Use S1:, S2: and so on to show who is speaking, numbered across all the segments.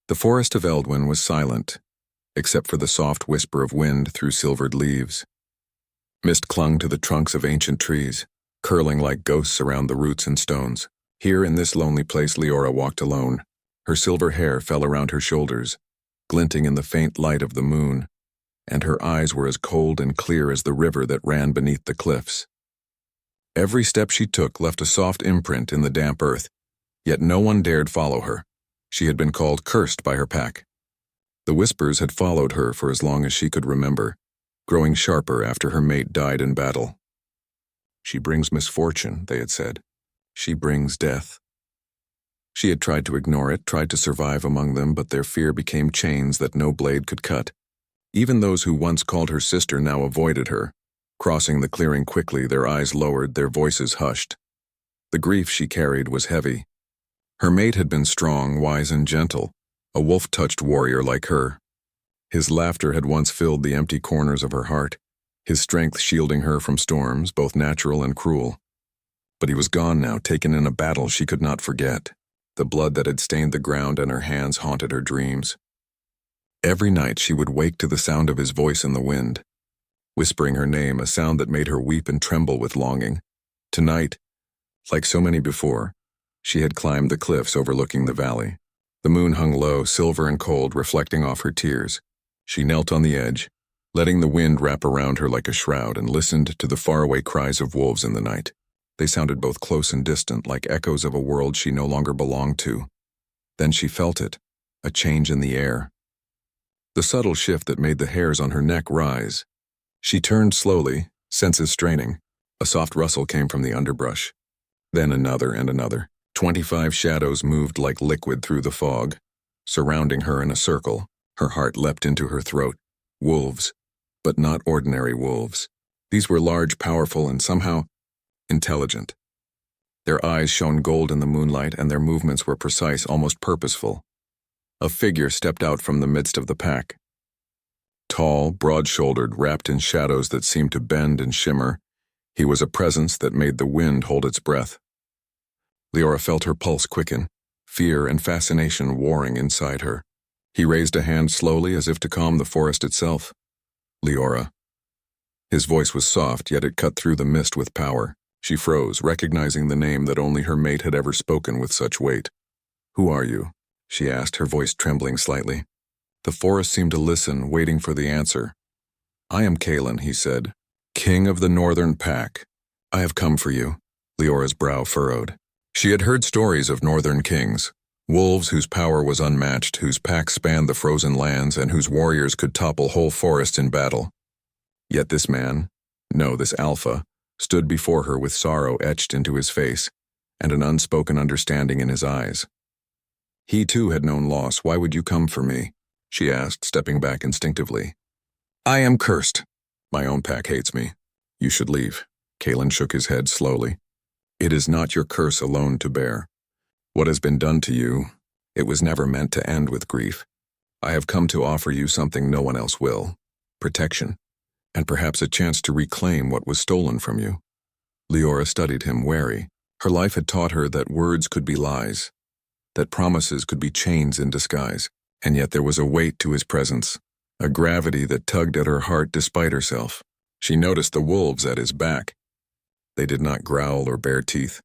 S1: The forest of Eldwyn was silent, except for the soft whisper of wind through silvered leaves. Mist clung to the trunks of ancient trees, curling like ghosts around the roots and stones. Here in this lonely place Leora walked alone. Her silver hair fell around her shoulders, glinting in the faint light of the moon, and her eyes were as cold and clear as the river that ran beneath the cliffs. Every step she took left a soft imprint in the damp earth, yet no one dared follow her. She had been called cursed by her pack. The whispers had followed her for as long as she could remember, growing sharper after her mate died in battle. She brings misfortune, they had said. She brings death. She had tried to ignore it, tried to survive among them, but their fear became chains that no blade could cut. Even those who once called her sister now avoided her. Crossing the clearing quickly, their eyes lowered, their voices hushed. The grief she carried was heavy. Her mate had been strong, wise, and gentle, a wolf-touched warrior like her. His laughter had once filled the empty corners of her heart, his strength shielding her from storms, both natural and cruel. But he was gone now, taken in a battle she could not forget. The blood that had stained the ground and her hands haunted her dreams. Every night she would wake to the sound of his voice in the wind, whispering her name, a sound that made her weep and tremble with longing. Tonight, like so many before, she had climbed the cliffs overlooking the valley. The moon hung low, silver and cold, reflecting off her tears. She knelt on the edge, letting the wind wrap around her like a shroud, and listened to the faraway cries of wolves in the night. They sounded both close and distant, like echoes of a world she no longer belonged to. Then she felt it, a change in the air. The subtle shift that made the hairs on her neck rise. She turned slowly, senses straining. A soft rustle came from the underbrush. Then another and another. 25 shadows moved like liquid through the fog, surrounding her in a circle. Her heart leapt into her throat. Wolves, but not ordinary wolves. These were large, powerful, and somehow intelligent. Their eyes shone gold in the moonlight, and their movements were precise, almost purposeful. A figure stepped out from the midst of the pack. Tall, broad-shouldered, wrapped in shadows that seemed to bend and shimmer, he was a presence that made the wind hold its breath. Leora felt her pulse quicken, fear and fascination warring inside her. He raised a hand slowly as if to calm the forest itself. Leora. His voice was soft, yet it cut through the mist with power. She froze, recognizing the name that only her mate had ever spoken with such weight. "Who are you?" she asked, her voice trembling slightly. The forest seemed to listen, waiting for the answer. "I am Kalen," he said, "king of the northern pack. I have come for you." Leora's brow furrowed. She had heard stories of northern kings, wolves whose power was unmatched, whose packs spanned the frozen lands, and whose warriors could topple whole forests in battle. Yet this man, no, this alpha, stood before her with sorrow etched into his face, and an unspoken understanding in his eyes. He too had known loss. "Why would you come for me?" she asked, stepping back instinctively. "I am cursed. My own pack hates me. You should leave." Kalen shook his head slowly. "It is not your curse alone to bear. What has been done to you, it was never meant to end with grief. I have come to offer you something no one else will. Protection, and perhaps a chance to reclaim what was stolen from you." Leora studied him, wary. Her life had taught her that words could be lies, that promises could be chains in disguise, and yet there was a weight to his presence, a gravity that tugged at her heart despite herself. She noticed the wolves at his back. They did not growl or bare teeth.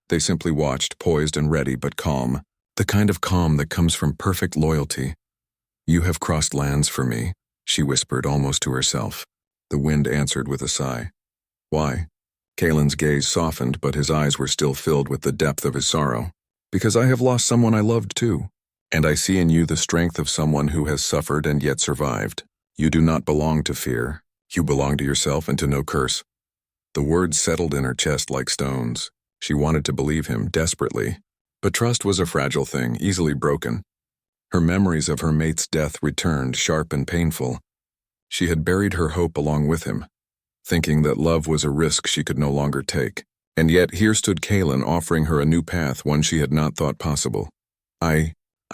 S1: They simply watched, poised and ready, but calm, the kind of calm that comes from perfect loyalty. "You have crossed lands for me," she whispered almost to herself. The wind answered with a sigh. "Why?" Kalen's gaze softened, but his eyes were still filled with the depth of his sorrow. "Because I have lost someone I loved too, and I see in you the strength of someone who has suffered and yet survived. You do not belong to fear. You belong to yourself and to no curse." The words settled in her chest like stones. She wanted to believe him desperately, but trust was a fragile thing, easily broken. Her memories of her mate's death returned, sharp and painful. She had buried her hope along with him, thinking that love was a risk she could no longer take. And yet here stood Kalen offering her a new path, one she had not thought possible. I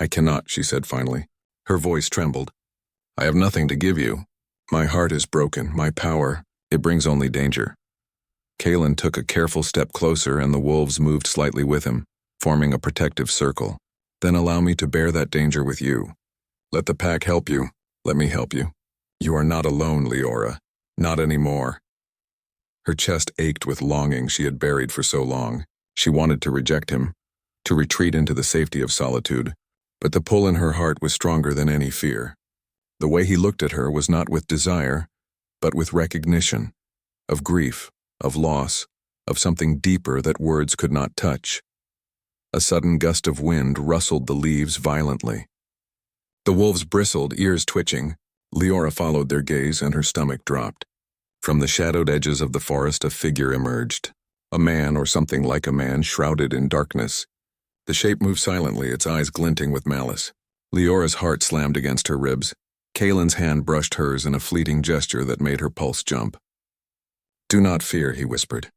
S1: cannot," she said finally. Her voice trembled. "I have nothing to give you. My heart is broken, my power, it brings only danger." Kalen took a careful step closer, and the wolves moved slightly with him, forming a protective circle. Then allow me to bear that danger with you. Let the pack help you. Let me help you. You are not alone, Leora. Not anymore. Her chest ached with longing she had buried for so long. She wanted to reject him, to retreat into the safety of solitude, but the pull in her heart was stronger than any fear. The way he looked at her was not with desire, but with recognition, of grief, of loss, of something deeper that words could not touch. A sudden gust of wind rustled the leaves violently. The wolves bristled, ears twitching. Leora followed their gaze and her stomach dropped. From the shadowed edges of the forest a figure emerged. A man, or something like a man, shrouded in darkness. The shape moved silently, its eyes glinting with malice. Leora's heart slammed against her ribs. Kaelin's hand brushed hers in a fleeting gesture that made her pulse jump. "Do not fear," he whispered.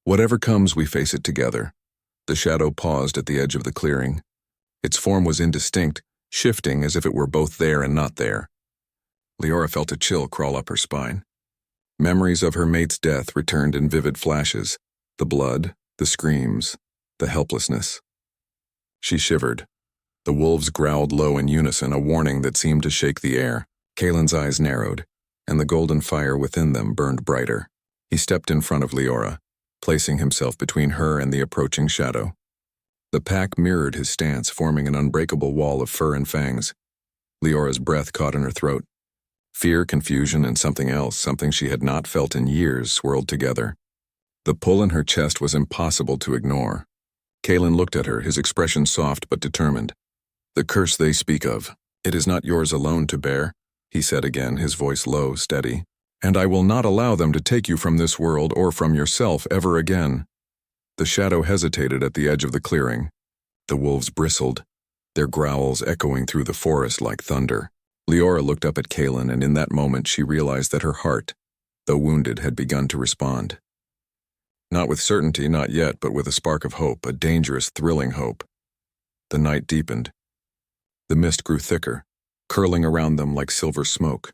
S1: "Whatever comes, we face it together." The shadow paused at the edge of the clearing. Its form was indistinct, shifting as if it were both there and not there. Leora felt a chill crawl up her spine. Memories of her mate's death returned in vivid flashes. The blood, the screams, the helplessness. She shivered. The wolves growled low in unison, a warning that seemed to shake the air. Kaelin's eyes narrowed, and the golden fire within them burned brighter. He stepped in front of Leora, placing himself between her and the approaching shadow. The pack mirrored his stance, forming an unbreakable wall of fur and fangs. Leora's breath caught in her throat. Fear, confusion, and something else, something she had not felt in years, swirled together. The pull in her chest was impossible to ignore. Kaelin looked at her, his expression soft but determined. "The curse they speak of, it is not yours alone to bear," he said again, his voice low, steady. "And I will not allow them to take you from this world or from yourself ever again." The shadow hesitated at the edge of the clearing. The wolves bristled, their growls echoing through the forest like thunder. Leora looked up at Kaelin, and in that moment she realized that her heart, though wounded, had begun to respond. Not with certainty, not yet, but with a spark of hope, a dangerous, thrilling hope. The night deepened. The mist grew thicker, curling around them like silver smoke.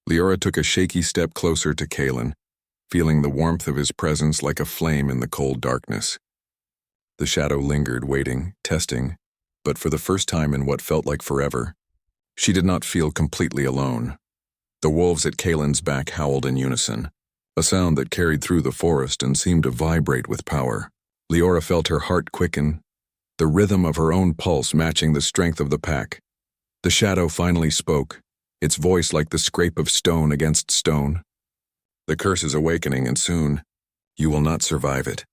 S1: Leora took a shaky step closer to Kaelin, feeling the warmth of his presence like a flame in the cold darkness. The shadow lingered, waiting, testing, but for the first time in what felt like forever, she did not feel completely alone. The wolves at Kaelin's back howled in unison, a sound that carried through the forest and seemed to vibrate with power. Leora felt her heart quicken, the rhythm of her own pulse matching the strength of the pack. The shadow finally spoke, its voice like the scrape of stone against stone. "The curse is awakening, and soon, you will not survive it."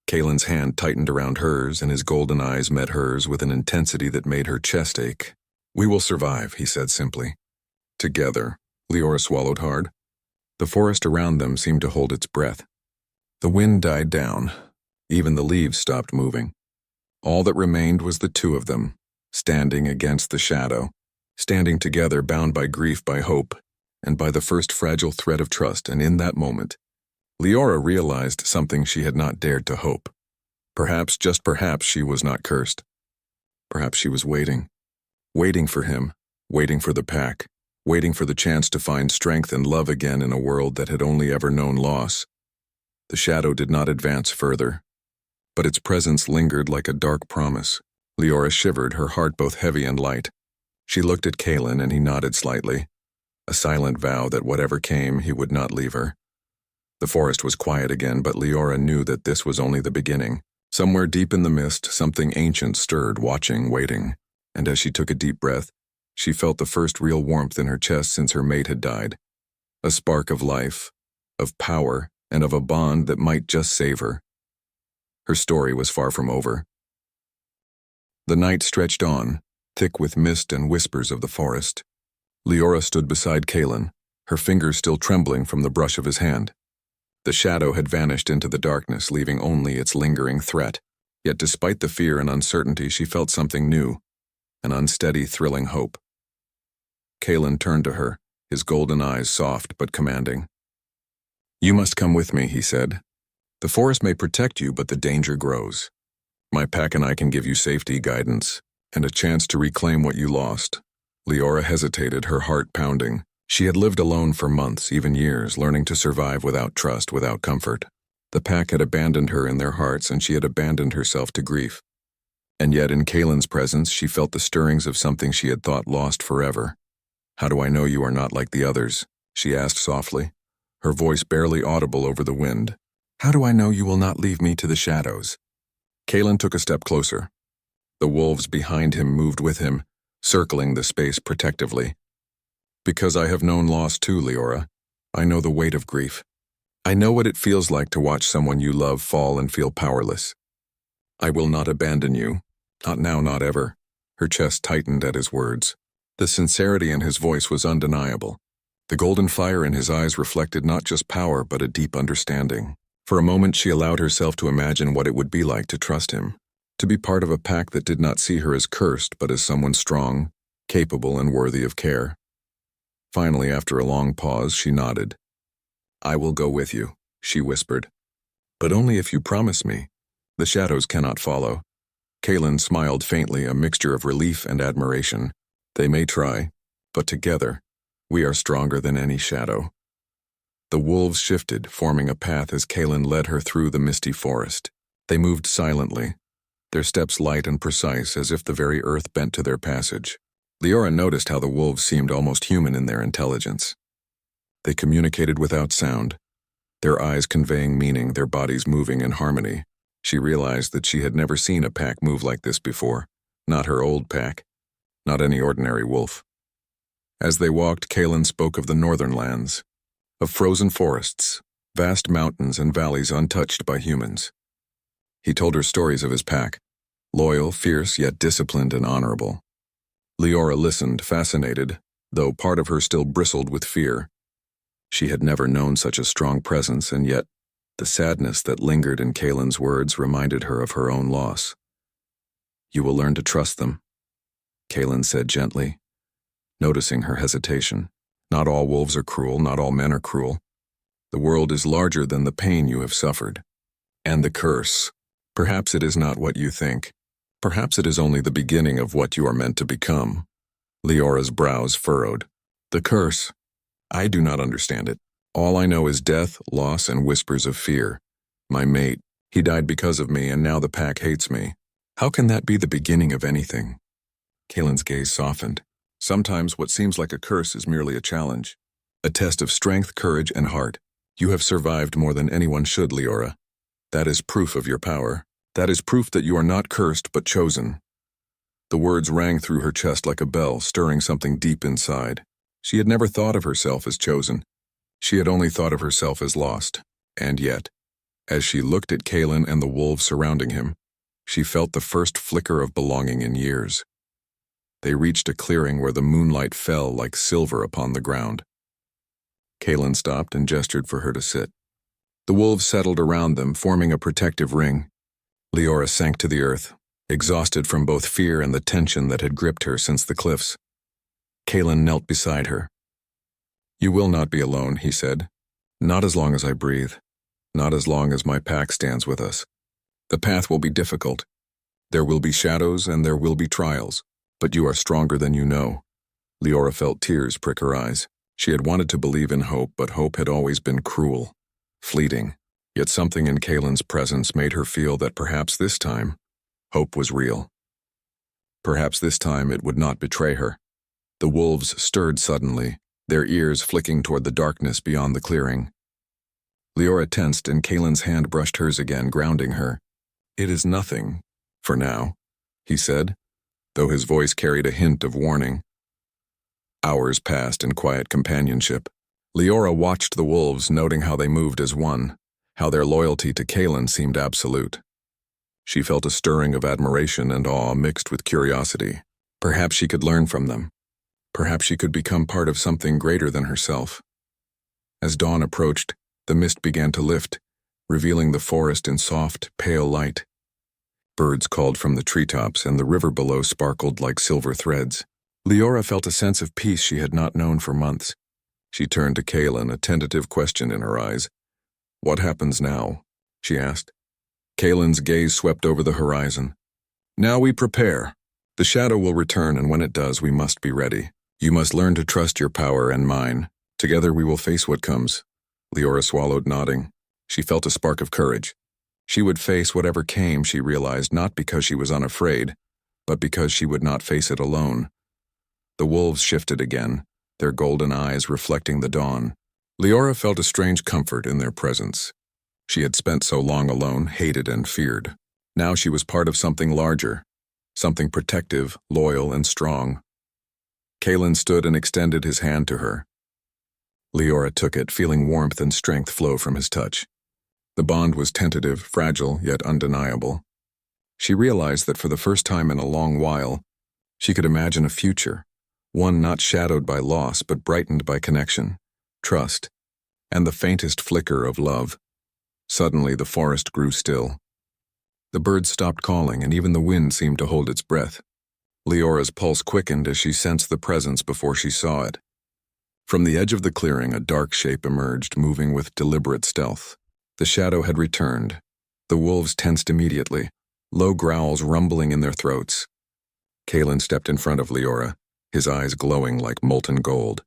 S1: Kaelin's hand tightened around hers, and his golden eyes met hers with an intensity that made her chest ache. "We will survive," he said simply. "Together." Leora swallowed hard. The forest around them seemed to hold its breath. The wind died down. Even the leaves stopped moving. All that remained was the two of them, standing against the shadow, standing together, bound by grief, by hope, and by the first fragile thread of trust. And in that moment, Leora realized something she had not dared to hope. Perhaps, just perhaps, she was not cursed. Perhaps she was waiting. Waiting for him, waiting for the pack, waiting for the chance to find strength and love again in a world that had only ever known loss. The shadow did not advance further, but its presence lingered like a dark promise. Leora shivered, her heart both heavy and light. She looked at Kaelin, and he nodded slightly, a silent vow that whatever came, he would not leave her. The forest was quiet again, but Leora knew that this was only the beginning. Somewhere deep in the mist, something ancient stirred, watching, waiting. And as she took a deep breath, she felt the first real warmth in her chest since her mate had died. A spark of life, of power, and of a bond that might just save her. Her story was far from over. The night stretched on, thick with mist and whispers of the forest. Leora stood beside Kaelin, her fingers still trembling from the brush of his hand. The shadow had vanished into the darkness, leaving only its lingering threat. Yet despite the fear and uncertainty, she felt something new, an unsteady, thrilling hope. Kaelin turned to her, his golden eyes soft but commanding. "You must come with me," he said. "The forest may protect you, but the danger grows. My pack and I can give you safety, guidance, and a chance to reclaim what you lost." Leora hesitated, her heart pounding. She had lived alone for months, even years, learning to survive without trust, without comfort. The pack had abandoned her in their hearts, and she had abandoned herself to grief. And yet in Kalen's presence she felt the stirrings of something she had thought lost forever. "How do I know you are not like the others?" she asked softly, her voice barely audible over the wind. "How do I know you will not leave me to the shadows?" Kalen took a step closer. The wolves behind him moved with him, circling the space protectively. "Because I have known loss too, Leora. I know the weight of grief. I know what it feels like to watch someone you love fall and feel powerless. I will not abandon you. Not now, not ever." Her chest tightened at his words. The sincerity in his voice was undeniable. The golden fire in his eyes reflected not just power but a deep understanding. For a moment she allowed herself to imagine what it would be like to trust him, to be part of a pack that did not see her as cursed but as someone strong, capable, and worthy of care. Finally, after a long pause, she nodded. "I will go with you," she whispered. "But only if you promise me. The shadows cannot follow." Kalen smiled faintly, a mixture of relief and admiration. "They may try, but together, we are stronger than any shadow." The wolves shifted, forming a path as Kalen led her through the misty forest. They moved silently, their steps light and precise as if the very earth bent to their passage. Leora noticed how the wolves seemed almost human in their intelligence. They communicated without sound, their eyes conveying meaning, their bodies moving in harmony. She realized that she had never seen a pack move like this before, not her old pack, not any ordinary wolf. As they walked, Kalen spoke of the northern lands, of frozen forests, vast mountains and valleys untouched by humans. He told her stories of his pack, loyal, fierce, yet disciplined and honorable. Leora listened, fascinated, though part of her still bristled with fear. She had never known such a strong presence, and yet the sadness that lingered in Kalen's words reminded her of her own loss. "You will learn to trust them," Kalen said gently, noticing her hesitation. "Not all wolves are cruel, not all men are cruel. The world is larger than the pain you have suffered. And the curse. Perhaps it is not what you think. Perhaps it is only the beginning of what you are meant to become." Leora's brows furrowed. "The curse? I do not understand it. All I know is death, loss, and whispers of fear. My mate, he died because of me, and now the pack hates me. How can that be the beginning of anything?" Kalen's gaze softened. "Sometimes what seems like a curse is merely a challenge, a test of strength, courage, and heart. You have survived more than anyone should, Leora. That is proof of your power. That is proof that you are not cursed but chosen." The words rang through her chest like a bell, stirring something deep inside. She had never thought of herself as chosen. She had only thought of herself as lost. And yet, as she looked at Kalen and the wolves surrounding him, she felt the first flicker of belonging in years. They reached a clearing where the moonlight fell like silver upon the ground. Kalen stopped and gestured for her to sit. The wolves settled around them, forming a protective ring. Leora sank to the earth, exhausted from both fear and the tension that had gripped her since the cliffs. Kalen knelt beside her. "You will not be alone," he said. "Not as long as I breathe. Not as long as my pack stands with us. The path will be difficult. There will be shadows and there will be trials, but you are stronger than you know." Leora felt tears prick her eyes. She had wanted to believe in hope, but hope had always been cruel, fleeting. Yet something in Kalen's presence made her feel that perhaps this time, hope was real. Perhaps this time it would not betray her. The wolves stirred suddenly, their ears flicking toward the darkness beyond the clearing. Leora tensed and Kalen's hand brushed hers again, grounding her. "It is nothing, for now," he said, though his voice carried a hint of warning. Hours passed in quiet companionship. Leora watched the wolves, noting how they moved as one, how their loyalty to Kalen seemed absolute. She felt a stirring of admiration and awe mixed with curiosity. Perhaps she could learn from them. Perhaps she could become part of something greater than herself. As dawn approached, the mist began to lift, revealing the forest in soft, pale light. Birds called from the treetops and the river below sparkled like silver threads. Leora felt a sense of peace she had not known for months. She turned to Kalen, a tentative question in her eyes. "What happens now?" she asked. Kalen's gaze swept over the horizon. "Now we prepare. The shadow will return, and when it does, we must be ready. You must learn to trust your power and mine. Together we will face what comes." Leora swallowed, nodding. She felt a spark of courage. She would face whatever came, she realized, not because she was unafraid, but because she would not face it alone. The wolves shifted again, their golden eyes reflecting the dawn. Leora felt a strange comfort in their presence. She had spent so long alone, hated and feared. Now she was part of something larger, something protective, loyal, and strong. Kalen stood and extended his hand to her. Leora took it, feeling warmth and strength flow from his touch. The bond was tentative, fragile, yet undeniable. She realized that for the first time in a long while, she could imagine a future, one not shadowed by loss but brightened by connection, trust, and the faintest flicker of love. Suddenly the forest grew still. The birds stopped calling, and even the wind seemed to hold its breath. Leora's pulse quickened as she sensed the presence before she saw it. From the edge of the clearing, a dark shape emerged, moving with deliberate stealth. The shadow had returned. The wolves tensed immediately, low growls rumbling in their throats. Kalen stepped in front of Leora, his eyes glowing like molten gold.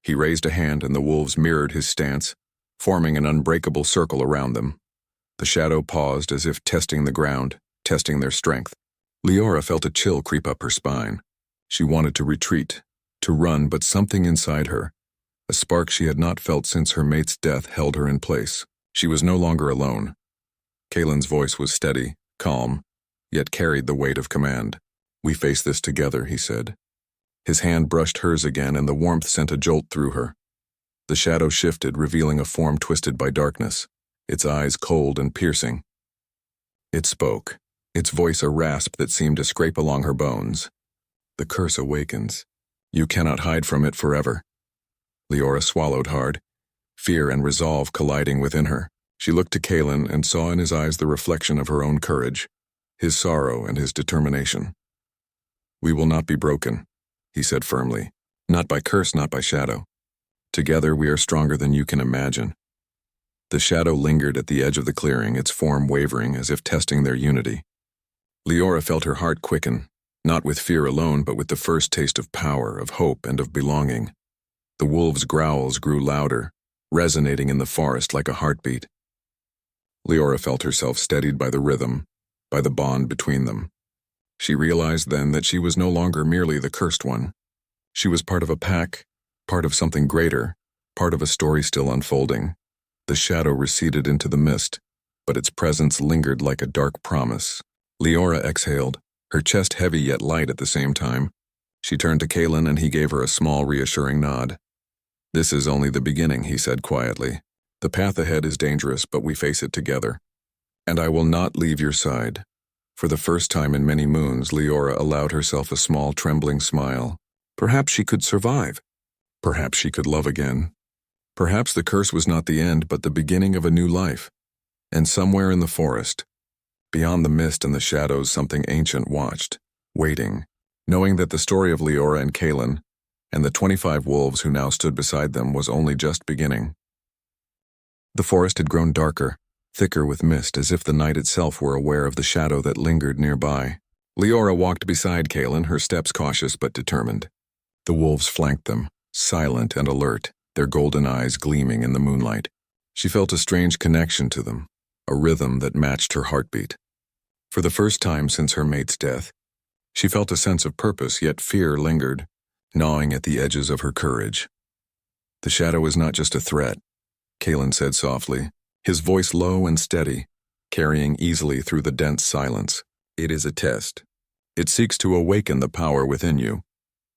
S1: He raised a hand and the wolves mirrored his stance, forming an unbreakable circle around them. The shadow paused as if testing the ground, testing their strength. Leora felt a chill creep up her spine. She wanted to retreat, to run, but something inside her, a spark she had not felt since her mate's death, held her in place. She was no longer alone. Kalen's voice was steady, calm, yet carried the weight of command. "We face this together," he said. His hand brushed hers again, and the warmth sent a jolt through her. The shadow shifted, revealing a form twisted by darkness, its eyes cold and piercing. It spoke, its voice a rasp that seemed to scrape along her bones. "The curse awakens. You cannot hide from it forever." Leora swallowed hard, fear and resolve colliding within her. She looked to Kalen and saw in his eyes the reflection of her own courage, his sorrow and his determination. "We will not be broken," he said firmly. "Not by curse, not by shadow. Together we are stronger than you can imagine." The shadow lingered at the edge of the clearing, its form wavering as if testing their unity. Leora felt her heart quicken, not with fear alone, but with the first taste of power, of hope, and of belonging. The wolves' growls grew louder, resonating in the forest like a heartbeat. Leora felt herself steadied by the rhythm, by the bond between them. She realized then that she was no longer merely the cursed one. She was part of a pack, part of something greater, part of a story still unfolding. The shadow receded into the mist, but its presence lingered like a dark promise. Leora exhaled, her chest heavy yet light at the same time. She turned to Kalen and he gave her a small, reassuring nod. "This is only the beginning," he said quietly. "The path ahead is dangerous, but we face it together. And I will not leave your side." For the first time in many moons, Leora allowed herself a small, trembling smile. Perhaps she could survive. Perhaps she could love again. Perhaps the curse was not the end, but the beginning of a new life. And somewhere in the forest, beyond the mist and the shadows, something ancient watched, waiting, knowing that the story of Leora and Kalen, and the 25 wolves who now stood beside them, was only just beginning. The forest had grown darker, thicker with mist, as if the night itself were aware of the shadow that lingered nearby. Leora walked beside Kalen, her steps cautious but determined. The wolves flanked them, silent and alert, their golden eyes gleaming in the moonlight. She felt a strange connection to them, a rhythm that matched her heartbeat. For the first time since her mate's death, she felt a sense of purpose, yet fear lingered, gnawing at the edges of her courage. "The shadow is not just a threat," Kalen said softly, his voice low and steady, carrying easily through the dense silence. "It is a test. It seeks to awaken the power within you,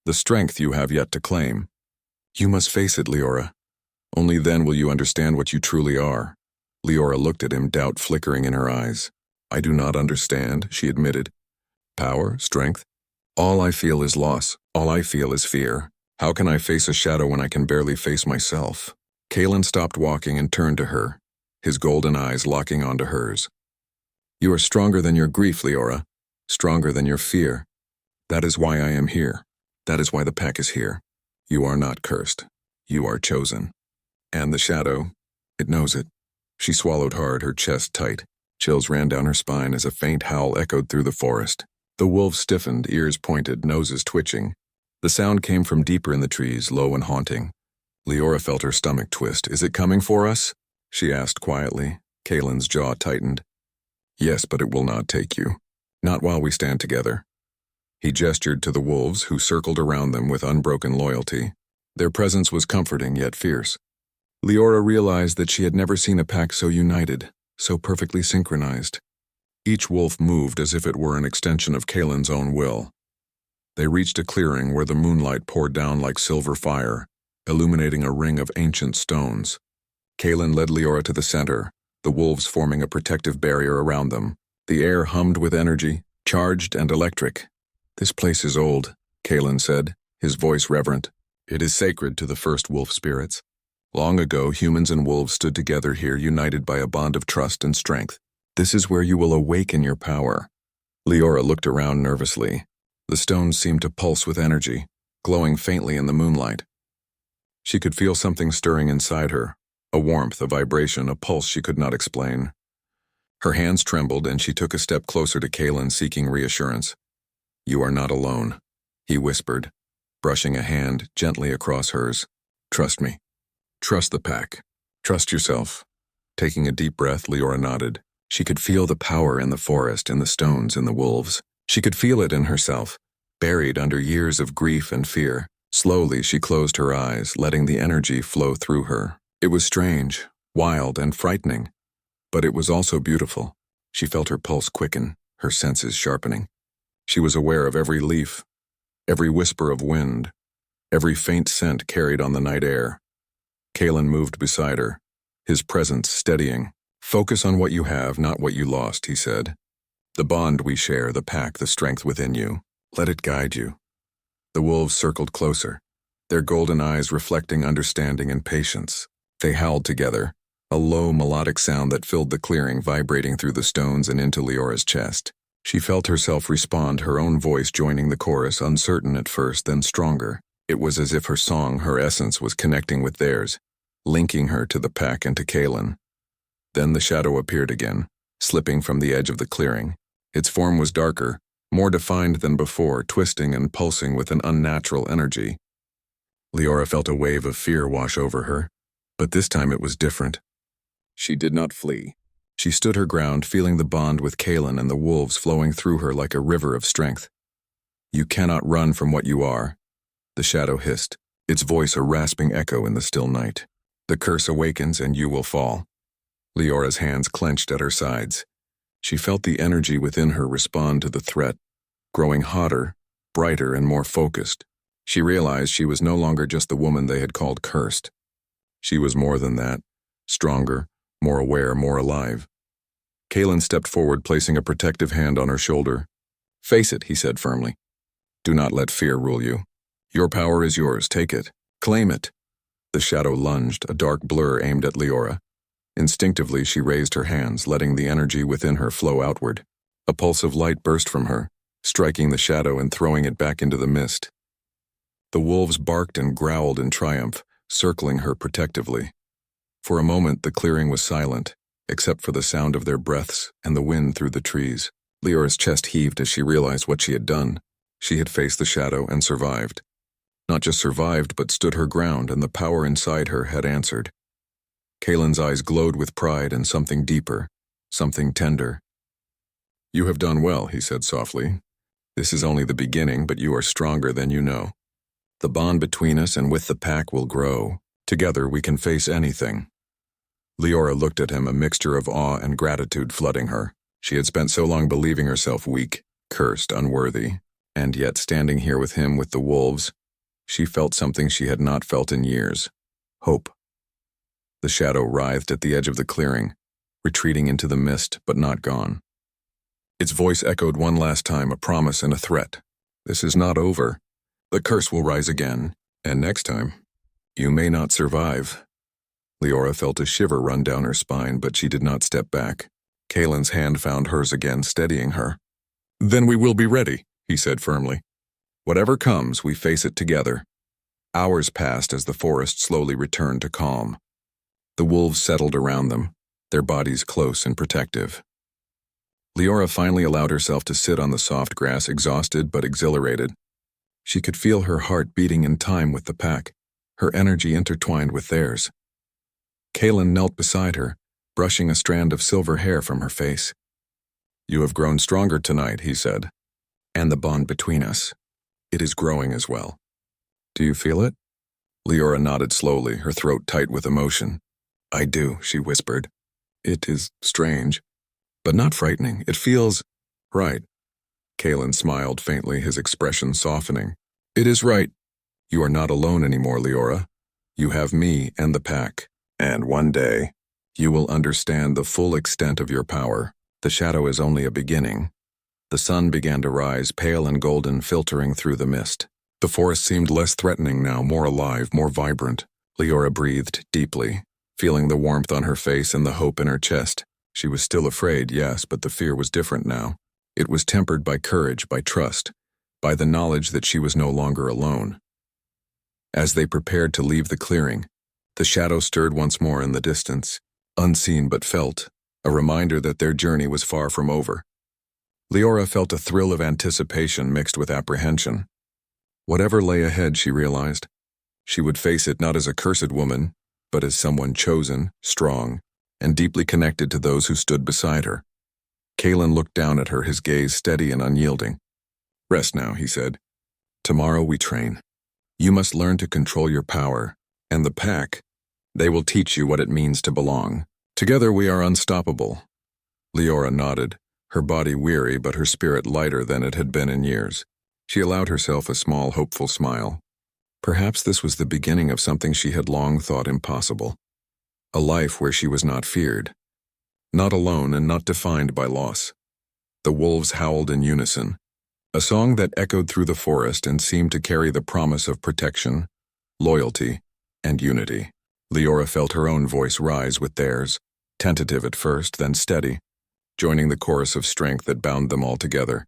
S1: the strength you have yet to claim. You must face it, Leora. Only then will you understand what you truly are." Leora looked at him, doubt flickering in her eyes. "I do not understand," she admitted. "Power, strength? All I feel is loss. All I feel is fear. How can I face a shadow when I can barely face myself?" Kalen stopped walking and turned to her, his golden eyes locking onto hers. "You are stronger than your grief, Leora. Stronger than your fear. That is why I am here. That is why the pack is here. You are not cursed. You are chosen. And the shadow, it knows it." She swallowed hard, her chest tight. Chills ran down her spine as a faint howl echoed through the forest. The wolves stiffened, ears pointed, noses twitching. The sound came from deeper in the trees, low and haunting. Leora felt her stomach twist. "Is it coming for us?" she asked quietly. Kalen's jaw tightened. Yes, but it will not take you. Not while we stand together. He gestured to the wolves who circled around them with unbroken loyalty. Their presence was comforting yet fierce. Leora realized that she had never seen a pack so united, so perfectly synchronized. Each wolf moved as if it were an extension of Kalen's own will. They reached a clearing where the moonlight poured down like silver fire, illuminating a ring of ancient stones. Kalen led Leora to the center, the wolves forming a protective barrier around them. The air hummed with energy, charged and electric. "This place is old," Kalen said, his voice reverent. "It is sacred to the first wolf spirits. Long ago, humans and wolves stood together here, united by a bond of trust and strength. This is where you will awaken your power." Leora looked around nervously. The stones seemed to pulse with energy, glowing faintly in the moonlight. She could feel something stirring inside her, a warmth, a vibration, a pulse she could not explain. Her hands trembled and she took a step closer to Kalen, seeking reassurance. "You are not alone," he whispered, brushing a hand gently across hers. "Trust me. Trust the pack. Trust yourself." Taking a deep breath, Leora nodded. She could feel the power in the forest, in the stones, in the wolves. She could feel it in herself, buried under years of grief and fear. Slowly, she closed her eyes, letting the energy flow through her. It was strange, wild, and frightening, but it was also beautiful. She felt her pulse quicken, her senses sharpening. She was aware of every leaf, every whisper of wind, every faint scent carried on the night air. Kalen moved beside her, his presence steadying. "Focus on what you have, not what you lost," he said. "The bond we share, the pack, the strength within you. Let it guide you." The wolves circled closer, their golden eyes reflecting understanding and patience. They howled together, a low melodic sound that filled the clearing, vibrating through the stones and into Leora's chest. She felt herself respond, her own voice joining the chorus, uncertain at first, then stronger. It was as if her song, her essence, was connecting with theirs, linking her to the pack and to Kalen. Then the shadow appeared again, slipping from the edge of the clearing. Its form was darker, more defined than before, twisting and pulsing with an unnatural energy. Leora felt a wave of fear wash over her, but this time it was different. She did not flee. She stood her ground, feeling the bond with Kalen and the wolves flowing through her like a river of strength. "You cannot run from what you are," the shadow hissed, its voice a rasping echo in the still night. "The curse awakens and you will fall." Leora's hands clenched at her sides. She felt the energy within her respond to the threat, growing hotter, brighter, and more focused. She realized she was no longer just the woman they had called cursed. She was more than that, stronger, more aware, more alive. Kalen stepped forward, placing a protective hand on her shoulder. "Face it," he said firmly. "Do not let fear rule you. Your power is yours. Take it. Claim it." The shadow lunged, a dark blur aimed at Leora. Instinctively, she raised her hands, letting the energy within her flow outward. A pulse of light burst from her, striking the shadow and throwing it back into the mist. The wolves barked and growled in triumph, circling her protectively. For a moment, the clearing was silent, except for the sound of their breaths and the wind through the trees. Leora's chest heaved as she realized what she had done. She had faced the shadow and survived. Not just survived, but stood her ground, and the power inside her had answered. Kalen's eyes glowed with pride and something deeper, something tender. "You have done well," he said softly. "This is only the beginning, but you are stronger than you know. The bond between us and with the pack will grow. Together we can face anything." Leora looked at him, a mixture of awe and gratitude flooding her. She had spent so long believing herself weak, cursed, unworthy, and yet standing here with him with the wolves, she felt something she had not felt in years. Hope. The shadow writhed at the edge of the clearing, retreating into the mist, but not gone. Its voice echoed one last time, a promise and a threat. "This is not over. The curse will rise again, and next time, you may not survive." Leora felt a shiver run down her spine, but she did not step back. Kalen's hand found hers again, steadying her. "Then we will be ready," he said firmly. "Whatever comes, we face it together." Hours passed as the forest slowly returned to calm. The wolves settled around them, their bodies close and protective. Leora finally allowed herself to sit on the soft grass, exhausted but exhilarated. She could feel her heart beating in time with the pack, her energy intertwined with theirs. Kalen knelt beside her, brushing a strand of silver hair from her face. "You have grown stronger tonight," he said. "And the bond between us. It is growing as well. Do you feel it?" Leora nodded slowly, her throat tight with emotion. "I do," she whispered. "It is strange, but not frightening. It feels right." Kalen smiled faintly, his expression softening. "It is right. You are not alone anymore, Leora. You have me and the pack. And one day, you will understand the full extent of your power. The shadow is only a beginning." The sun began to rise, pale and golden, filtering through the mist. The forest seemed less threatening now, more alive, more vibrant. Leora breathed deeply, feeling the warmth on her face and the hope in her chest. She was still afraid, yes, but the fear was different now. It was tempered by courage, by trust, by the knowledge that she was no longer alone. As they prepared to leave the clearing, the shadow stirred once more in the distance, unseen but felt, a reminder that their journey was far from over. Leora felt a thrill of anticipation mixed with apprehension. Whatever lay ahead, she realized, she would face it not as a cursed woman, but as someone chosen, strong, and deeply connected to those who stood beside her. Kalen looked down at her, his gaze steady and unyielding. "Rest now," he said. "Tomorrow we train. You must learn to control your power, and the pack, they will teach you what it means to belong. Together we are unstoppable." Leora nodded, her body weary but her spirit lighter than it had been in years. She allowed herself a small, hopeful smile. Perhaps this was the beginning of something she had long thought impossible. A life where she was not feared, not alone and not defined by loss. The wolves howled in unison, a song that echoed through the forest and seemed to carry the promise of protection, loyalty, and unity. Leora felt her own voice rise with theirs, tentative at first, then steady, joining the chorus of strength that bound them all together.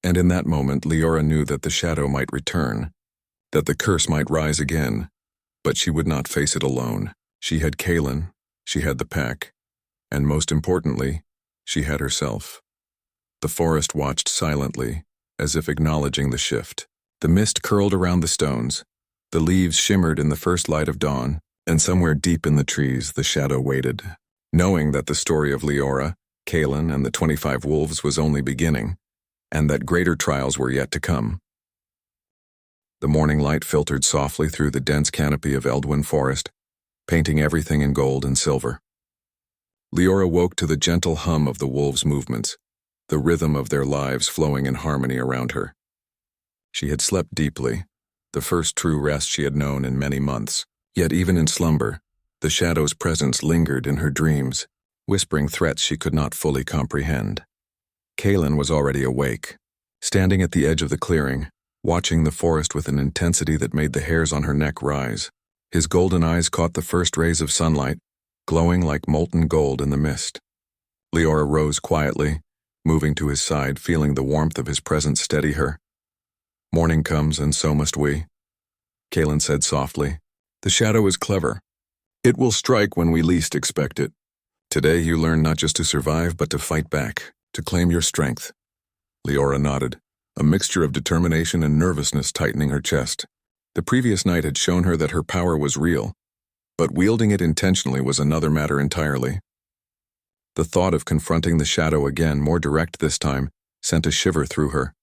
S1: And in that moment, Leora knew that the shadow might return, that the curse might rise again, but she would not face it alone. She had Kalen, she had the pack, and most importantly, she had herself. The forest watched silently, as if acknowledging the shift. The mist curled around the stones, the leaves shimmered in the first light of dawn, and somewhere deep in the trees the shadow waited, knowing that the story of Leora, Kalen, and the 25 wolves was only beginning, and that greater trials were yet to come. The morning light filtered softly through the dense canopy of Eldwyn forest, painting everything in gold and silver. Leora woke to the gentle hum of the wolves' movements, the rhythm of their lives flowing in harmony around her. She had slept deeply, the first true rest she had known in many months, yet even in slumber, the shadow's presence lingered in her dreams, whispering threats she could not fully comprehend. Kalen was already awake, standing at the edge of the clearing, watching the forest with an intensity that made the hairs on her neck rise. His golden eyes caught the first rays of sunlight, glowing like molten gold in the mist. Leora rose quietly, moving to his side, feeling the warmth of his presence steady her. "Morning comes, and so must we," Kalen said softly. "The shadow is clever. It will strike when we least expect it. Today you learn not just to survive, but to fight back, to claim your strength." Leora nodded, a mixture of determination and nervousness tightening her chest. The previous night had shown her that her power was real, but wielding it intentionally was another matter entirely. The thought of confronting the shadow again, more direct this time, sent a shiver through her.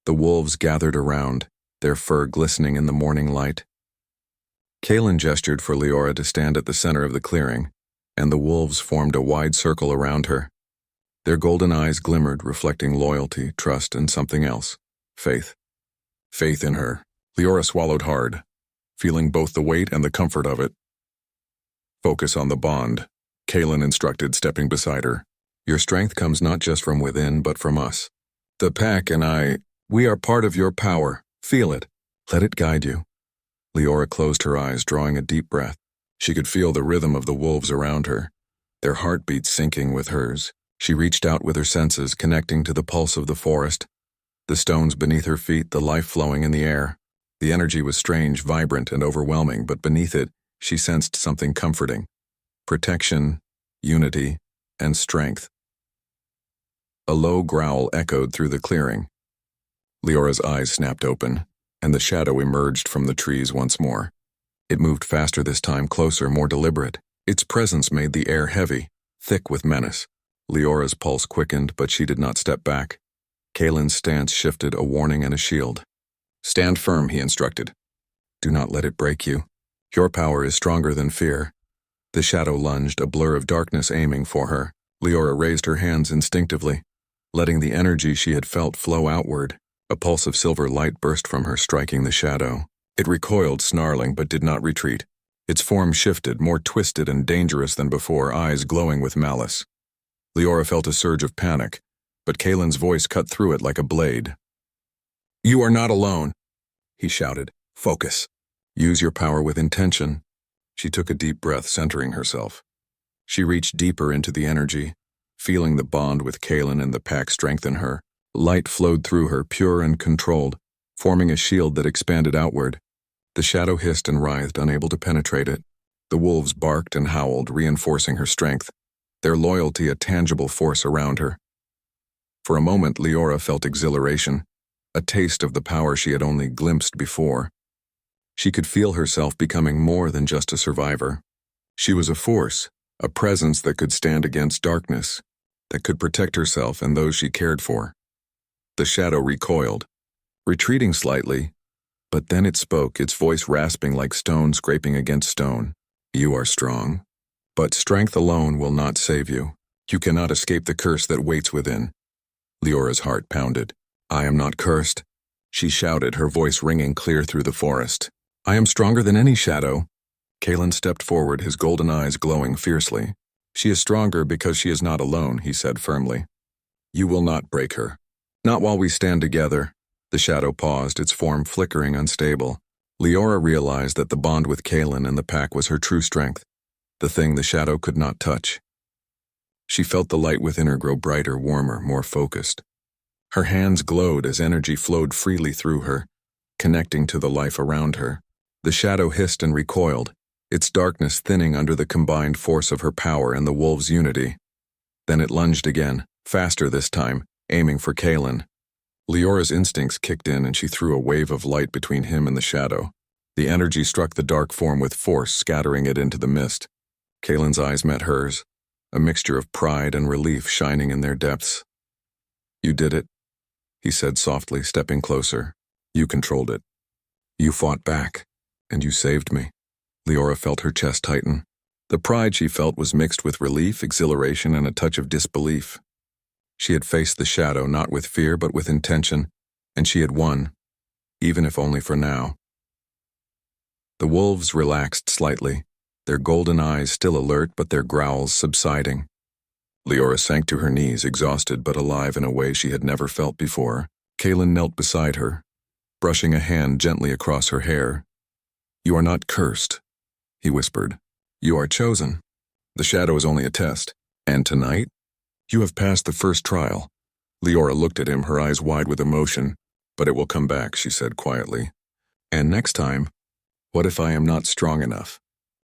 S1: The wolves gathered around, their fur glistening in the morning light. Kalen gestured for Leora to stand at the center of the clearing, and the wolves formed a wide circle around her. Their golden eyes glimmered, reflecting loyalty, trust, and something else. Faith. Faith in her. Leora swallowed hard, feeling both the weight and the comfort of it. "Focus on the bond," Kalen instructed, stepping beside her. "Your strength comes not just from within, but from us. The pack and I, we are part of your power. Feel it. Let it guide you." Leora closed her eyes, drawing a deep breath. She could feel the rhythm of the wolves around her, their heartbeats syncing with hers. She reached out with her senses, connecting to the pulse of the forest, the stones beneath her feet, the life flowing in the air. The energy was strange, vibrant, and overwhelming, but beneath it, she sensed something comforting. Protection, unity, and strength. A low growl echoed through the clearing. Leora's eyes snapped open, and the shadow emerged from the trees once more. It moved faster this time, closer, more deliberate. Its presence made the air heavy, thick with menace. Leora's pulse quickened, but she did not step back. Kaylin's stance shifted, a warning and a shield. "Stand firm," he instructed. "Do not let it break you. Your power is stronger than fear." The shadow lunged, a blur of darkness aiming for her. Leora raised her hands instinctively, letting the energy she had felt flow outward. A pulse of silver light burst from her, striking the shadow. It recoiled, snarling, but did not retreat. Its form shifted, more twisted and dangerous than before, eyes glowing with malice. Leora felt a surge of panic, but Kaylin's voice cut through it like a blade. "You are not alone," he shouted. "Focus. Use your power with intention." She took a deep breath, centering herself. She reached deeper into the energy, feeling the bond with Kaylin and the pack strengthen her. Light flowed through her, pure and controlled, forming a shield that expanded outward. The shadow hissed and writhed, unable to penetrate it. The wolves barked and howled, reinforcing her strength, their loyalty a tangible force around her. For a moment, Leora felt exhilaration, a taste of the power she had only glimpsed before. She could feel herself becoming more than just a survivor. She was a force, a presence that could stand against darkness, that could protect herself and those she cared for. The shadow recoiled, retreating slightly, but then it spoke, its voice rasping like stone scraping against stone. "You are strong, but strength alone will not save you. You cannot escape the curse that waits within." Leora's heart pounded. "I am not cursed," she shouted, her voice ringing clear through the forest. "I am stronger than any shadow." Kaylin stepped forward, his golden eyes glowing fiercely. "She is stronger because she is not alone," he said firmly. "You will not break her. Not while we stand together." The shadow paused, its form flickering, unstable. Leora realized that the bond with Kaylin and the pack was her true strength, the thing the shadow could not touch. She felt the light within her grow brighter, warmer, more focused. Her hands glowed as energy flowed freely through her, connecting to the life around her. The shadow hissed and recoiled, its darkness thinning under the combined force of her power and the wolves' unity. Then it lunged again, faster this time, aiming for Kaylin. Leora's instincts kicked in and she threw a wave of light between him and the shadow. The energy struck the dark form with force, scattering it into the mist. Kaylin's eyes met hers, a mixture of pride and relief shining in their depths. "You did it," he said softly, stepping closer. "You controlled it. You fought back, and you saved me." Leora felt her chest tighten. The pride she felt was mixed with relief, exhilaration, and a touch of disbelief. She had faced the shadow not with fear but with intention, and she had won, even if only for now. The wolves relaxed slightly, their golden eyes still alert but their growls subsiding. Leora sank to her knees, exhausted but alive in a way she had never felt before. Kaylin knelt beside her, brushing a hand gently across her hair. "You are not cursed," he whispered. "You are chosen. The shadow is only a test. And tonight, you have passed the first trial." Leora looked at him, her eyes wide with emotion. "But it will come back," she said quietly. "And next time, what if I am not strong enough?"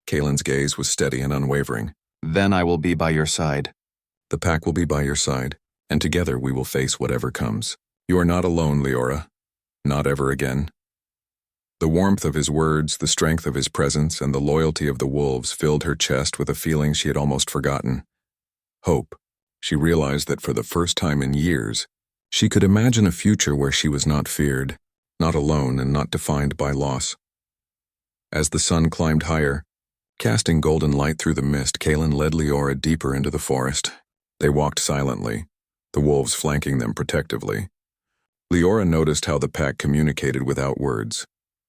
S1: Kaylin's gaze was steady and unwavering. "Then I will be by your side." "The pack will be by your side, and together we will face whatever comes. You are not alone, Leora. Not ever again." The warmth of his words, the strength of his presence, and the loyalty of the wolves filled her chest with a feeling she had almost forgotten. Hope. She realized that for the first time in years, she could imagine a future where she was not feared, not alone, and not defined by loss. As the sun climbed higher, casting golden light through the mist, Kaylin led Leora deeper into the forest. They walked silently, the wolves flanking them protectively. Leora noticed how the pack communicated without words,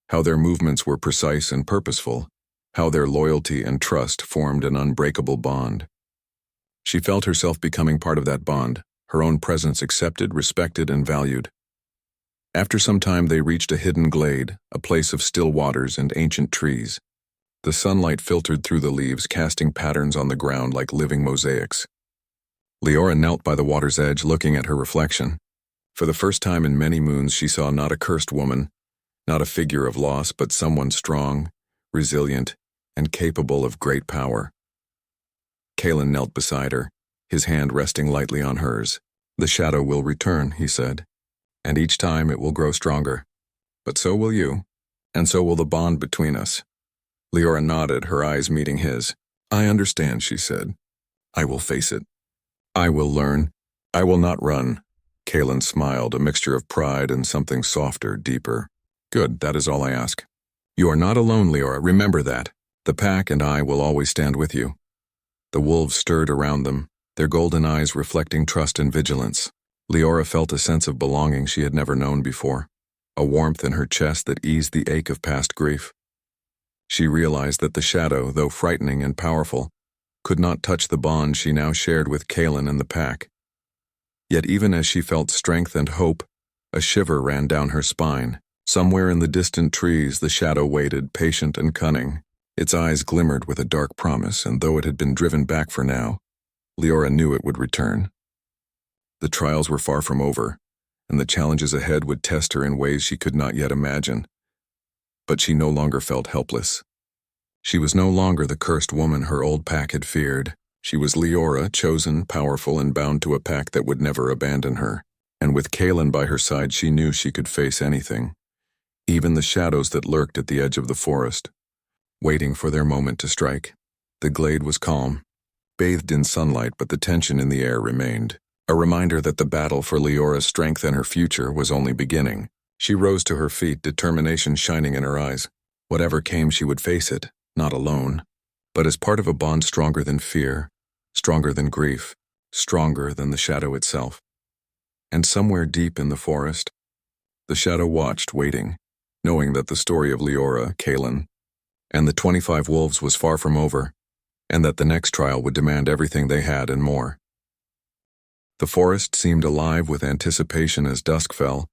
S1: how their movements were precise and purposeful, how their loyalty and trust formed an unbreakable bond. She felt herself becoming part of that bond, her own presence accepted, respected, and valued. After some time they reached a hidden glade, a place of still waters and ancient trees. The sunlight filtered through the leaves, casting patterns on the ground like living mosaics. Leora knelt by the water's edge, looking at her reflection. For the first time in many moons she saw not a cursed woman, not a figure of loss, but someone strong, resilient, and capable of great power. Kaylin knelt beside her, his hand resting lightly on hers. "The shadow will return," he said, "and each time it will grow stronger. But so will you, and so will the bond between us." Leora nodded, her eyes meeting his. "I understand," she said. "I will face it. I will learn. I will not run. Kalen smiled, a mixture of pride and something softer, deeper. Good, that is all I ask. You are not alone, Leora, remember that. The pack and I will always stand with you. The wolves stirred around them, their golden eyes reflecting trust and vigilance. Leora felt a sense of belonging she had never known before, a warmth in her chest that eased the ache of past grief. She realized that the shadow, though frightening and powerful, could not touch the bond she now shared with Kalen and the pack. Yet even as she felt strength and hope, a shiver ran down her spine. Somewhere in the distant trees, the shadow waited, patient and cunning. Its eyes glimmered with a dark promise, and though it had been driven back for now, Leora knew it would return. The trials were far from over, and the challenges ahead would test her in ways she could not yet imagine. But she no longer felt helpless. She was no longer the cursed woman her old pack had feared. She was Leora, chosen, powerful, and bound to a pack that would never abandon her. And with Kalen by her side, she knew she could face anything, even the shadows that lurked at the edge of the forest, waiting for their moment to strike. The glade was calm, bathed in sunlight, but the tension in the air remained, a reminder that the battle for Leora's strength and her future was only beginning. She rose to her feet, determination shining in her eyes. Whatever came, she would face it, not alone, but as part of a bond stronger than fear, stronger than grief, stronger than the shadow itself. And somewhere deep in the forest, the shadow watched, waiting, knowing that the story of Leora, Kalen, and the 25 wolves was far from over, and that the next trial would demand everything they had and more. The forest seemed alive with anticipation as dusk fell,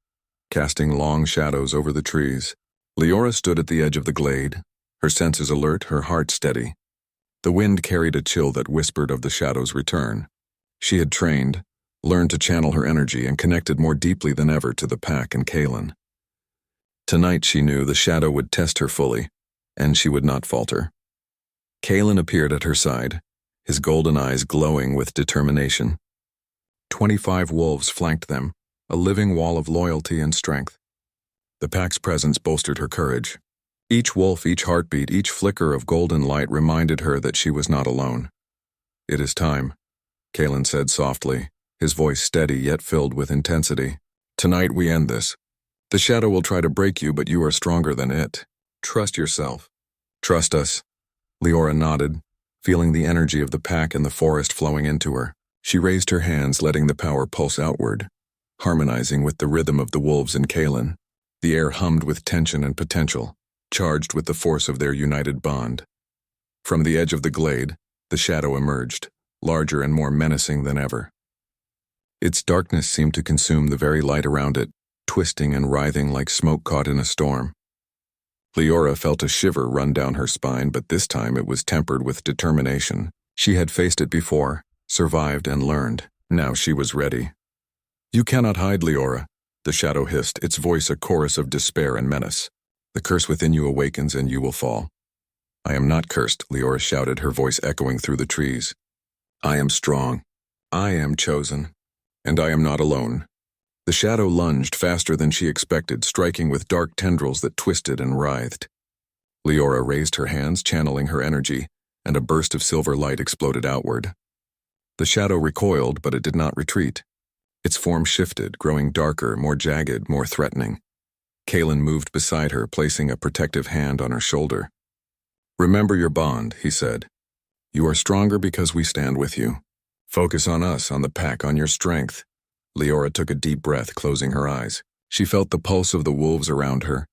S1: casting long shadows over the trees. Leora stood at the edge of the glade, her senses alert, her heart steady. The wind carried a chill that whispered of the shadow's return. She had trained, learned to channel her energy, and connected more deeply than ever to the pack and Kalen. Tonight, she knew, the shadow would test her fully, and she would not falter. Kalen appeared at her side, his golden eyes glowing with determination. 25 wolves flanked them, a living wall of loyalty and strength. The pack's presence bolstered her courage. Each wolf, each heartbeat, each flicker of golden light reminded her that she was not alone. It is time, Kalen said softly, his voice steady yet filled with intensity. Tonight we end this. The shadow will try to break you, but you are stronger than it. Trust yourself. Trust us. Leora nodded, feeling the energy of the pack and the forest flowing into her. She raised her hands, letting the power pulse outward, harmonizing with the rhythm of the wolves and Kalen. The air hummed with tension and potential, charged with the force of their united bond. From the edge of the glade, the shadow emerged, larger and more menacing than ever. Its darkness seemed to consume the very light around it, twisting and writhing like smoke caught in a storm. Leora felt a shiver run down her spine, but this time it was tempered with determination. She had faced it before, survived and learned. Now she was ready. You cannot hide, Leora, the shadow hissed, its voice a chorus of despair and menace. The curse within you awakens and you will fall. I am not cursed, Leora shouted, her voice echoing through the trees. I am strong. I am chosen. And I am not alone. The shadow lunged faster than she expected, striking with dark tendrils that twisted and writhed. Leora raised her hands, channeling her energy, and a burst of silver light exploded outward. The shadow recoiled, but it did not retreat. Its form shifted, growing darker, more jagged, more threatening. Kalen moved beside her, placing a protective hand on her shoulder. Remember your bond, he said. You are stronger because we stand with you. Focus on us, on the pack, on your strength. Leora took a deep breath, closing her eyes. She felt the pulse of the wolves around her,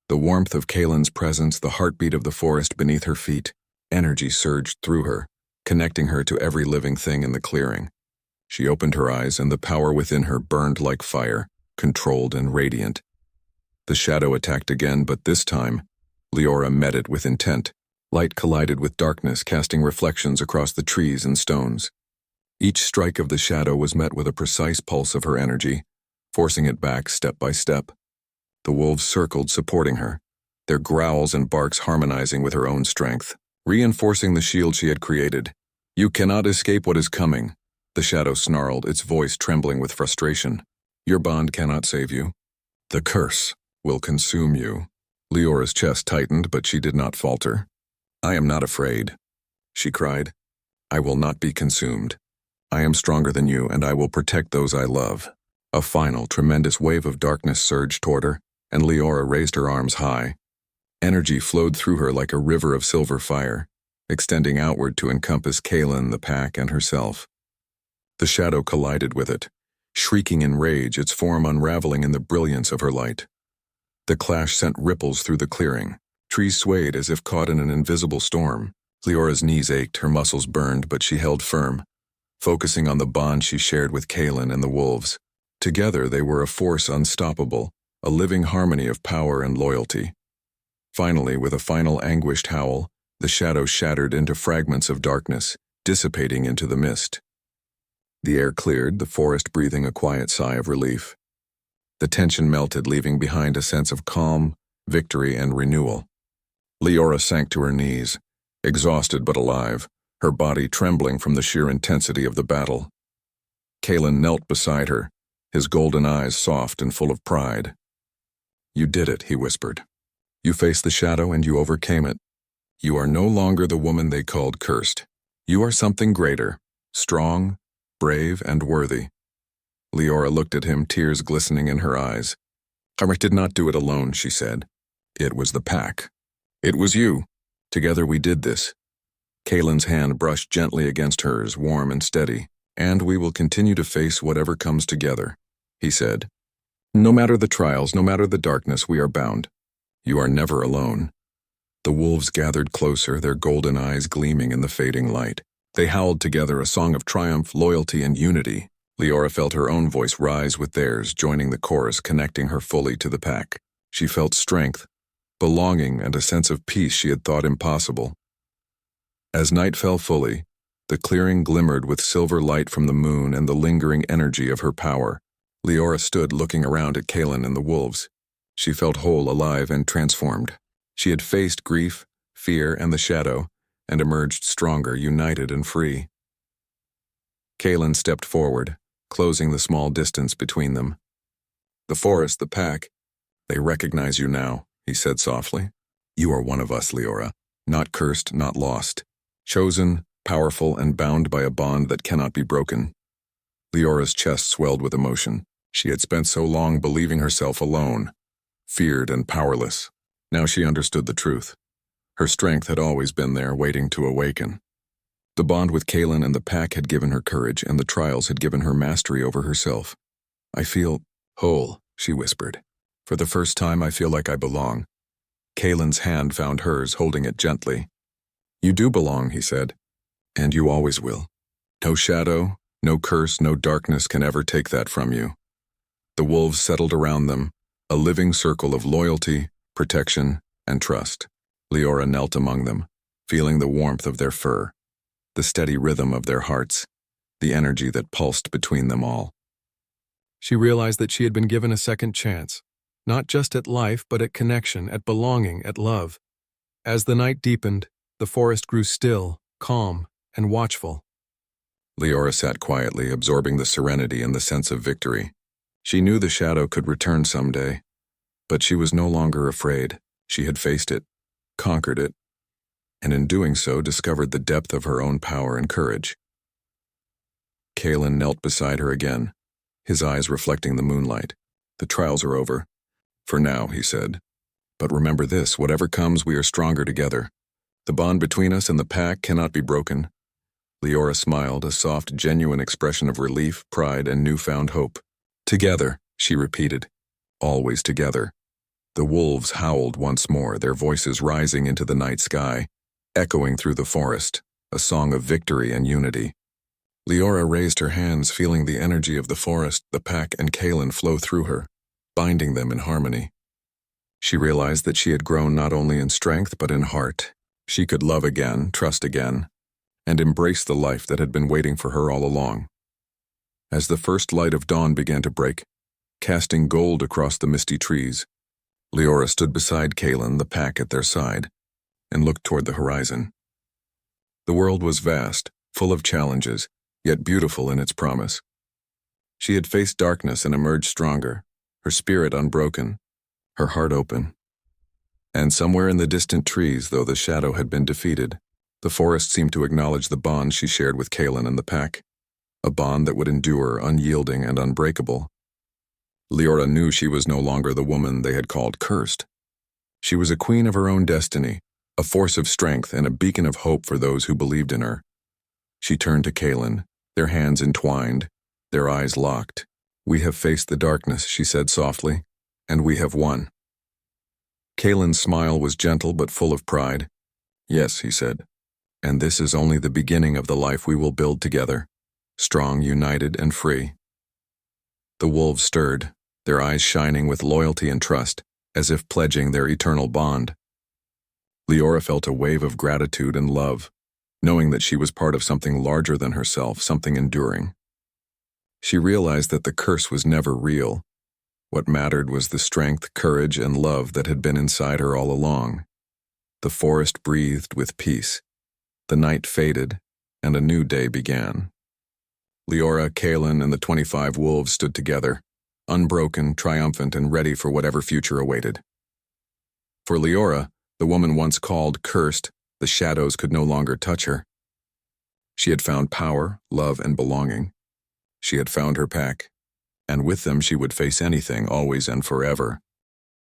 S1: the warmth of Kalen's presence, the heartbeat of the forest beneath her feet. Energy surged through her, connecting her to every living thing in the clearing. She opened her eyes, and the power within her burned like fire, controlled and radiant. The shadow attacked again, but this time, Leora met it with intent. Light collided with darkness, casting reflections across the trees and stones. Each strike of the shadow was met with a precise pulse of her energy, forcing it back step by step. The wolves circled, supporting her, their growls and barks harmonizing with her own strength, reinforcing the shield she had created. You cannot escape what is coming, the shadow snarled, its voice trembling with frustration. Your bond cannot save you. The curse will consume you. Leora's chest tightened, but she did not falter. I am not afraid, she cried. I will not be consumed. I am stronger than you, and I will protect those I love. A final, tremendous wave of darkness surged toward her, and Leora raised her arms high. Energy flowed through her like a river of silver fire, extending outward to encompass Kaelin, the pack, and herself. The shadow collided with it, shrieking in rage, its form unraveling in the brilliance of her light. The clash sent ripples through the clearing. Trees swayed as if caught in an invisible storm. Leora's knees ached, her muscles burned, but she held firm, focusing on the bond she shared with Kaelin and the wolves. Together they were a force unstoppable, a living harmony of power and loyalty. Finally, with a final anguished howl, the shadow shattered into fragments of darkness, dissipating into the mist. The air cleared, the forest breathing a quiet sigh of relief. The tension melted, leaving behind a sense of calm, victory, and renewal. Leora sank to her knees, exhausted but alive, her body trembling from the sheer intensity of the battle. Kaelin knelt beside her, his golden eyes soft and full of pride. "You did it," he whispered. "You faced the shadow and you overcame it. You are no longer the woman they called cursed. You are something greater, strong, brave, and worthy." Leora looked at him, tears glistening in her eyes. "I did not do it alone," she said. "It was the pack. It was you. Together we did this." Kaelin's hand brushed gently against hers, warm and steady. "And we will continue to face whatever comes together," he said. "No matter the trials, no matter the darkness, we are bound. You are never alone." The wolves gathered closer, their golden eyes gleaming in the fading light. They howled together, a song of triumph, loyalty, and unity. Leora felt her own voice rise with theirs, joining the chorus, connecting her fully to the pack. She felt strength, belonging, and a sense of peace she had thought impossible. As night fell fully, the clearing glimmered with silver light from the moon and the lingering energy of her power. Leora stood looking around at Kaelin and the wolves. She felt whole, alive, and transformed. She had faced grief, fear, and the shadow, and emerged stronger, united, and free. Kaelin stepped forward, closing the small distance between them. "The forest, the pack, they recognize you now," he said softly. "You are one of us, Leora, not cursed, not lost. Chosen, powerful, and bound by a bond that cannot be broken." Leora's chest swelled with emotion. She had spent so long believing herself alone, feared and powerless. Now she understood the truth. Her strength had always been there, waiting to awaken. The bond with Kaelin and the pack had given her courage, and the trials had given her mastery over herself. "I feel whole," she whispered. "For the first time, I feel like I belong." Kaelin's hand found hers, holding it gently. "You do belong," he said, "and you always will. No shadow, no curse, no darkness can ever take that from you." The wolves settled around them, a living circle of loyalty, protection, and trust. Leora knelt among them, feeling the warmth of their fur, the steady rhythm of their hearts, the energy that pulsed between them all. She realized that she had been given a second chance, not just at life, but at connection, at belonging, at love. As the night deepened, the forest grew still, calm, and watchful. Leora sat quietly, absorbing the serenity and the sense of victory. She knew the shadow could return someday, but she was no longer afraid. She had faced it, conquered it, and in doing so discovered the depth of her own power and courage. Kaelin knelt beside her again, his eyes reflecting the moonlight. "The trials are over. For now," he said. "But remember this, whatever comes, we are stronger together. The bond between us and the pack cannot be broken." Leora smiled, a soft, genuine expression of relief, pride, and newfound hope. "Together," she repeated. "Always together." The wolves howled once more, their voices rising into the night sky, echoing through the forest, a song of victory and unity. Leora raised her hands, feeling the energy of the forest, the pack, and Kaelin flow through her, binding them in harmony. She realized that she had grown not only in strength but in heart. She could love again, trust again, and embrace the life that had been waiting for her all along. As the first light of dawn began to break, casting gold across the misty trees, Leora stood beside Kaelin, the pack at their side, and looked toward the horizon. The world was vast, full of challenges, yet beautiful in its promise. She had faced darkness and emerged stronger, her spirit unbroken, her heart open. And somewhere in the distant trees, though the shadow had been defeated, the forest seemed to acknowledge the bond she shared with Kaelin and the pack, a bond that would endure, unyielding and unbreakable. Leora knew she was no longer the woman they had called cursed. She was a queen of her own destiny, a force of strength and a beacon of hope for those who believed in her. She turned to Kaelin, their hands entwined, their eyes locked. "We have faced the darkness," she said softly, "and we have won." Kaelin's smile was gentle but full of pride. "Yes," he said, "and this is only the beginning of the life we will build together, strong, united, and free." The wolves stirred, their eyes shining with loyalty and trust, as if pledging their eternal bond. Leora felt a wave of gratitude and love, knowing that she was part of something larger than herself, something enduring. She realized that the curse was never real. What mattered was the strength, courage, and love that had been inside her all along. The forest breathed with peace. The night faded, and a new day began. Leora, Kaelin, and the 25 wolves stood together, unbroken, triumphant, and ready for whatever future awaited. For Leora, the woman once called cursed, the shadows could no longer touch her. She had found power, love, and belonging. She had found her pack, and with them she would face anything, always and forever.